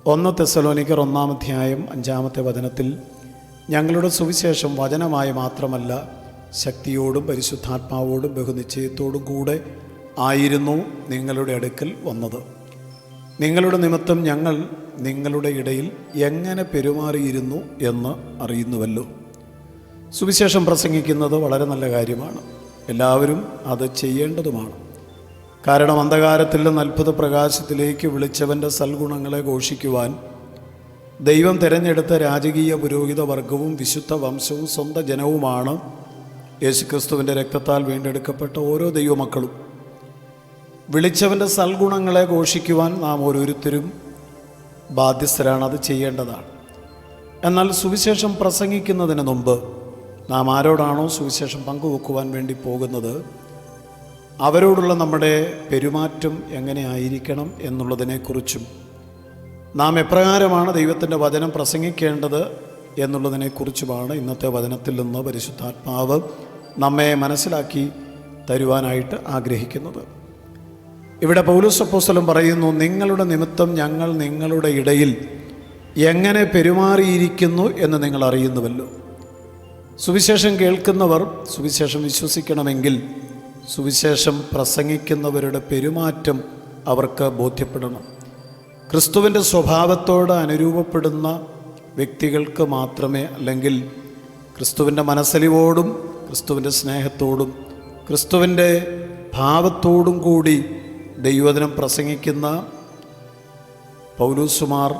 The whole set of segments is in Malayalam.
1 തെസ്സലോനിക്കർ 1-ാം അധ്യായം 5-ാമത്തെ വചനത്തിൽ ഞങ്ങളുടെ സുവിശേഷം വചനമായി മാത്രമല്ല ശക്തിയോടും പരിശുദ്ധാത്മാവോടും ബഹുനിശ്ചയത്തോടും കൂടെ ആയിരുന്നു നിങ്ങളുടെ അടുക്കൽ വന്നത്. നിങ്ങളുടെ നിമിത്തം ഞങ്ങൾ നിങ്ങളുടെ ഇടയിൽ എങ്ങനെ പെരുമാറിയിരുന്നു എന്ന് അറിയുന്നുവല്ലോ. സുവിശേഷം പ്രസംഗിക്കുന്നത് വളരെ നല്ല കാര്യമാണ്. എല്ലാവരും അത് ചെയ്യേണ്ടതുമാണ്. കാരണം അന്ധകാരത്തിൽ നിന്ന് അത്ഭുത പ്രകാശത്തിലേക്ക് വിളിച്ചവൻ്റെ സൽഗുണങ്ങളെ ഘോഷിക്കുവാൻ ദൈവം തിരഞ്ഞെടുത്ത രാജകീയ പുരോഹിത വർഗവും വിശുദ്ധ വംശവും സ്വന്തം ജനവുമാണ് യേശുക്രിസ്തുവിൻ്റെ രക്തത്താൽ വീണ്ടെടുക്കപ്പെട്ട ഓരോ ദൈവമക്കളും. വിളിച്ചവൻ്റെ സൽഗുണങ്ങളെ ഘോഷിക്കുവാൻ നാം ഓരോരുത്തരും ബാധ്യസ്ഥരാണ്, അത് ചെയ്യേണ്ടതാണ്. എന്നാൽ സുവിശേഷം പ്രസംഗിക്കുന്നതിന് മുമ്പ് നാം ആരോടാണോ സുവിശേഷം പങ്കുവെക്കുവാൻ വേണ്ടി പോകുന്നത് അവരോടുള്ള നമ്മുടെ പെരുമാറ്റം എങ്ങനെയായിരിക്കണം എന്നുള്ളതിനെക്കുറിച്ചും നാം എപ്രകാരമാണ് ദൈവത്തിൻ്റെ വചനം പ്രസംഗിക്കേണ്ടത് എന്നുള്ളതിനെക്കുറിച്ചുമാണ് ഇന്നത്തെ വചനത്തിൽ നിന്ന് പരിശുദ്ധാത്മാവ് നമ്മെ മനസ്സിലാക്കി തരുവാനായിട്ട് ആഗ്രഹിക്കുന്നത്. ഇവിടെ പൗലോസ് അപ്പോസ്തലൻ പറയുന്നു, നിങ്ങളുടെ നിമിത്തം ഞങ്ങൾ നിങ്ങളുടെ ഇടയിൽ എങ്ങനെ പെരുമാറിയിരിക്കുന്നു എന്ന് നിങ്ങൾ അറിയുന്നുവല്ലോ. സുവിശേഷം കേൾക്കുന്നവർ സുവിശേഷം വിശ്വസിക്കണമെങ്കിൽ സുവിശേഷം പ്രസംഗിക്കുന്നവരുടെ പെരുമാറ്റം അവർക്ക് ബോധ്യപ്പെടണം. ക്രിസ്തുവിൻ്റെ സ്വഭാവത്തോട് അനുരൂപപ്പെടുന്ന വ്യക്തികൾക്ക് മാത്രമേ, അല്ലെങ്കിൽ ക്രിസ്തുവിൻ്റെ മനസ്സലിവോടും ക്രിസ്തുവിൻ്റെ സ്നേഹത്തോടും ക്രിസ്തുവിൻ്റെ ഭാവത്തോടും കൂടി ദൈവവചനം പ്രസംഗിക്കുന്ന പൗലോസുമാർ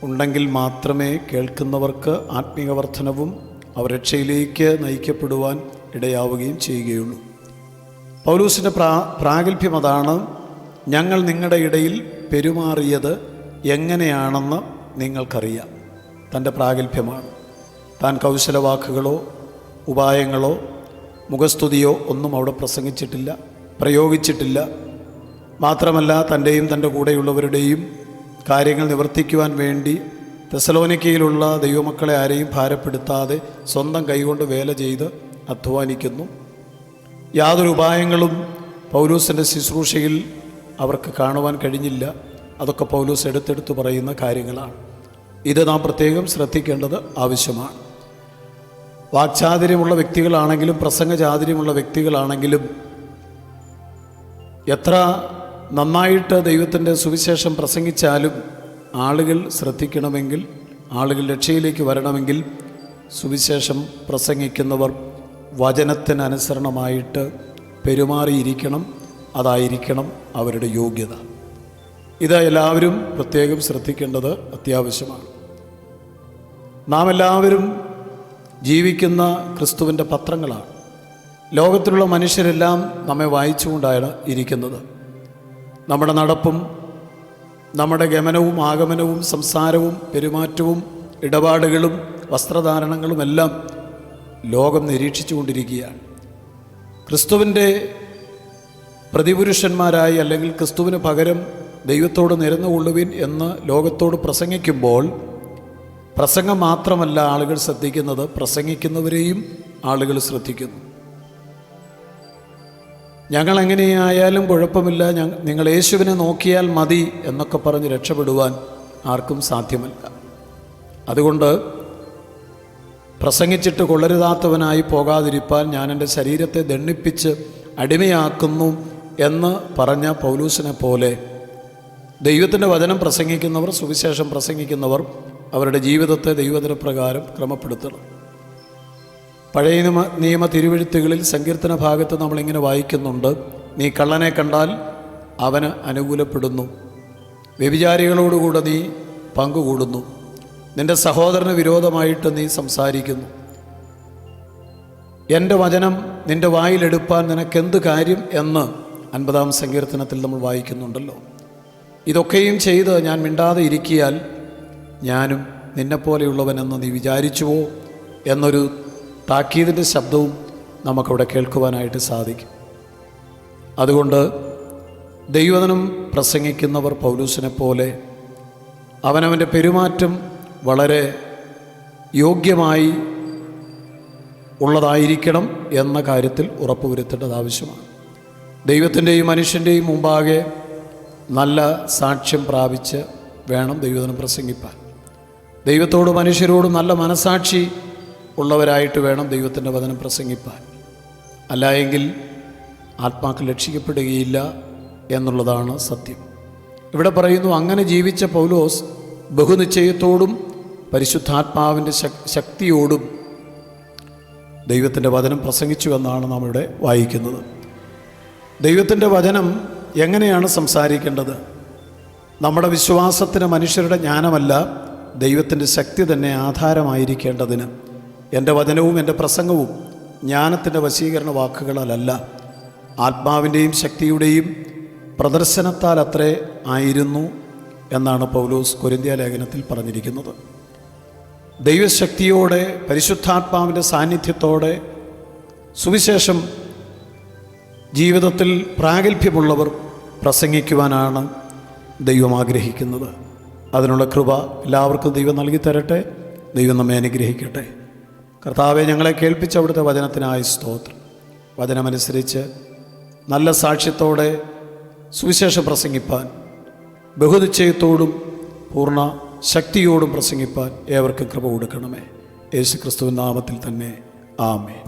ഉണ്ടെങ്കിൽ മാത്രമേ കേൾക്കുന്നവർക്ക് ആത്മീയ വർധനവും അവർ രക്ഷയിലേക്ക് നയിക്കപ്പെടുവാൻ ഇടയാവുകയും ചെയ്യുകയുള്ളൂ. പൗലോസിൻ്റെ പ്രാഗൽഭ്യം അതാണ്. ഞങ്ങൾ നിങ്ങളുടെ ഇടയിൽ പെരുമാറിയത് എങ്ങനെയാണെന്ന് നിങ്ങൾക്കറിയാം. തൻ്റെ പ്രാഗൽഭ്യമാണ്. താൻ കൗശലവാക്കുകളോ ഉപായങ്ങളോ മുഖസ്തുതിയോ ഒന്നും അവിടെ പ്രസംഗിച്ചിട്ടില്ല, പ്രയോഗിച്ചിട്ടില്ല. മാത്രമല്ല തൻ്റെയും തൻ്റെ കൂടെയുള്ളവരുടെയും കാര്യങ്ങൾ നിവർത്തിക്കുവാൻ വേണ്ടി തെസ്സലോനിക്കയിലുള്ള ദൈവമക്കളെ ആരെയും ഭാരപ്പെടുത്താതെ സ്വന്തം കൈകൊണ്ട് വേല ചെയ്ത് അധ്വാനിക്കുന്നു. യാതൊരു ഉപായങ്ങളും പൗലോസിൻ്റെ ശുശ്രൂഷയിൽ അവർക്ക് കാണുവാൻ കഴിഞ്ഞില്ല. അതൊക്കെ പൗലോസ് എടുത്തെടുത്ത് പറയുന്ന കാര്യങ്ങളാണ്. ഇത് നാം പ്രത്യേകം ശ്രദ്ധിക്കേണ്ടത് ആവശ്യമാണ്. വാക്ചാതുര്യമുള്ള വ്യക്തികളാണെങ്കിലും പ്രസംഗചാതുര്യമുള്ള വ്യക്തികളാണെങ്കിലും എത്ര നന്നായിട്ട് ദൈവത്തിൻ്റെ സുവിശേഷം പ്രസംഗിച്ചാലും ആളുകൾ ശ്രദ്ധിക്കണമെങ്കിൽ, ആളുകൾ രക്ഷയിലേക്ക് വരണമെങ്കിൽ സുവിശേഷം പ്രസംഗിക്കുന്നവർ വചനത്തിനനുസരണമായിട്ട് പെരുമാറിയിരിക്കണം. അതായിരിക്കണം അവരുടെ യോഗ്യത. ഇത് എല്ലാവരും പ്രത്യേകം ശ്രദ്ധിക്കേണ്ടത് അത്യാവശ്യമാണ്. നാം എല്ലാവരും ജീവിക്കുന്ന ക്രിസ്തുവിൻ്റെ പത്രങ്ങളാണ്. ലോകത്തിലുള്ള മനുഷ്യരെല്ലാം നമ്മെ വായിച്ചുകൊണ്ടാണ് ഇരിക്കുന്നത്. നമ്മുടെ നടപ്പും നമ്മുടെ ഗമനവും ആഗമനവും സംസാരവും പെരുമാറ്റവും ഇടപാടുകളും വസ്ത്രധാരണങ്ങളുമെല്ലാം ലോകം നിരീക്ഷിച്ചു കൊണ്ടിരിക്കുകയാണ്. ക്രിസ്തുവിൻ്റെ പ്രതിപുരുഷന്മാരായി, അല്ലെങ്കിൽ ക്രിസ്തുവിന് പകരം ദൈവത്തോട് നിരന്നുകൊള്ളുവിൻ എന്ന് ലോകത്തോട് പ്രസംഗിക്കുമ്പോൾ പ്രസംഗം മാത്രമല്ല ആളുകൾ ശ്രദ്ധിക്കുന്നത്, പ്രസംഗിക്കുന്നവരെയും ആളുകൾ ശ്രദ്ധിക്കുന്നു. ഞങ്ങളെങ്ങനെയായാലും കുഴപ്പമില്ല, നിങ്ങൾ യേശുവിനെ നോക്കിയാൽ മതി എന്നൊക്കെ പറഞ്ഞ് രക്ഷപ്പെടുവാൻ ആർക്കും സാധ്യമല്ല. അതുകൊണ്ട് പ്രസംഗിച്ചിട്ട് കൊള്ളരുതാത്തവനായി പോകാതിരിപ്പാൻ ഞാൻ എൻ്റെ ശരീരത്തെ ദണ്ഡിപ്പിച്ച് അടിമയാക്കുന്നു എന്ന് പറഞ്ഞ പൗലൂസിനെ പോലെ ദൈവത്തിൻ്റെ വചനം പ്രസംഗിക്കുന്നവർ, സുവിശേഷം പ്രസംഗിക്കുന്നവർ അവരുടെ ജീവിതത്തെ ദൈവവചനപ്രകാരം ക്രമപ്പെടുത്തണം. പഴയ നിയമ തിരുവെഴുത്തുകളിൽ സങ്കീർത്തന ഭാഗത്ത് നമ്മളിങ്ങനെ വായിക്കുന്നുണ്ട്, നീ കള്ളനെ കണ്ടാൽ അവന് അനുകൂലപ്പെടുന്നു, വ്യഭിചാരികളോടുകൂടെ നീ പങ്കുകൂടുന്നു, നിൻ്റെ സഹോദരന് വിരോധമായിട്ട് നീ സംസാരിക്കുന്നു, എൻ്റെ വചനം നിൻ്റെ വായിലെടുപ്പാൻ നിനക്കെന്ത് കാര്യം എന്ന് 50-ാം സങ്കീർത്തനത്തിൽ നമ്മൾ വായിക്കുന്നുണ്ടല്ലോ. ഇതൊക്കെയും ചെയ്ത് ഞാൻ മിണ്ടാതെ ഇരിക്കിയാൽ ഞാനും നിന്നെപ്പോലെയുള്ളവനെന്ന് നീ വിചാരിച്ചുവോ എന്നൊരു താക്കീതിൻ്റെ ശബ്ദവും നമുക്കവിടെ കേൾക്കുവാനായിട്ട് സാധിക്കും. അതുകൊണ്ട് ദൈവവചനം പ്രസംഗിക്കുന്നവർ പൗലൂസിനെ പോലെ അവനവൻ്റെ പെരുമാറ്റം വളരെ യോഗ്യമായി ഉള്ളതായിരിക്കണം എന്ന കാര്യത്തിൽ ഉറപ്പുവരുത്തേണ്ടത് ആവശ്യമാണ്. ദൈവത്തിൻ്റെയും മനുഷ്യൻ്റെയും മുമ്പാകെ നല്ല സാക്ഷ്യം പ്രാപിച്ച് വേണം ദൈവവചനം പ്രസംഗിപ്പാൻ. ദൈവത്തോടും മനുഷ്യരോടും നല്ല മനസാക്ഷി ഉള്ളവരായിട്ട് വേണം ദൈവത്തിൻ്റെ വചനം പ്രസംഗിപ്പാൻ. അല്ല എങ്കിൽ ആത്മാക്കൾ രക്ഷിക്കപ്പെടുകയില്ല എന്നുള്ളതാണ് സത്യം. ഇവിടെ പറയുന്നു, അങ്ങനെ ജീവിച്ച പൗലോസ് ബഹുനിശ്ചയത്തോടും പരിശുദ്ധാത്മാവിൻ്റെ ശക്തിയോടും ദൈവത്തിൻ്റെ വചനം പ്രസംഗിച്ചു എന്നാണ് നാം ഇവിടെ വായിക്കുന്നത്. ദൈവത്തിൻ്റെ വചനം എങ്ങനെയാണ് സംസാരിക്കേണ്ടത്? നമ്മുടെ വിശ്വാസത്തിന് മനുഷ്യരുടെ ജ്ഞാനമല്ല, ദൈവത്തിൻ്റെ ശക്തി തന്നെ ആധാരമായിരിക്കേണ്ടതിന് എൻ്റെ വചനവും എൻ്റെ പ്രസംഗവും ജ്ഞാനത്തിൻ്റെ വശീകരണ വാക്കുകളല്ല, ആത്മാവിൻ്റെയും ശക്തിയുടെയും പ്രദർശനത്താൽ അത്രേ ആയിരുന്നു എന്നാണ് പൗലോസ് കൊരിന്ത്യ ലേഖനത്തിൽ പറഞ്ഞിരിക്കുന്നത്. ദൈവശക്തിയോടെ പരിശുദ്ധാത്മാവിൻ്റെ സാന്നിധ്യത്തോടെ സുവിശേഷം ജീവിതത്തിൽ പ്രാഗൽഭ്യമുള്ളവർ പ്രസംഗിക്കുവാനാണ് ദൈവം ആഗ്രഹിക്കുന്നത്. അതിനുള്ള കൃപ എല്ലാവർക്കും ദൈവം നൽകി തരട്ടെ. ദൈവം നമ്മെ അനുഗ്രഹിക്കട്ടെ. കർത്താവെ, ഞങ്ങളെ കേൾപ്പിച്ച അവിടുത്തെ വചനത്തിനായി സ്തോത്രം. വചനമനുസരിച്ച് നല്ല സാക്ഷ്യത്തോടെ സുവിശേഷം പ്രസംഗിപ്പാൻ, ബഹുനിശ്ചയത്തോടും പൂർണ്ണ ശക്തിയോടും പ്രസംഗിപ്പാൻ ഏവർക്കും കൃപ കൊടുക്കണമേ. യേശുക്രിസ്തുവിൻ നാമത്തിൽ തന്നെ ആമേൻ.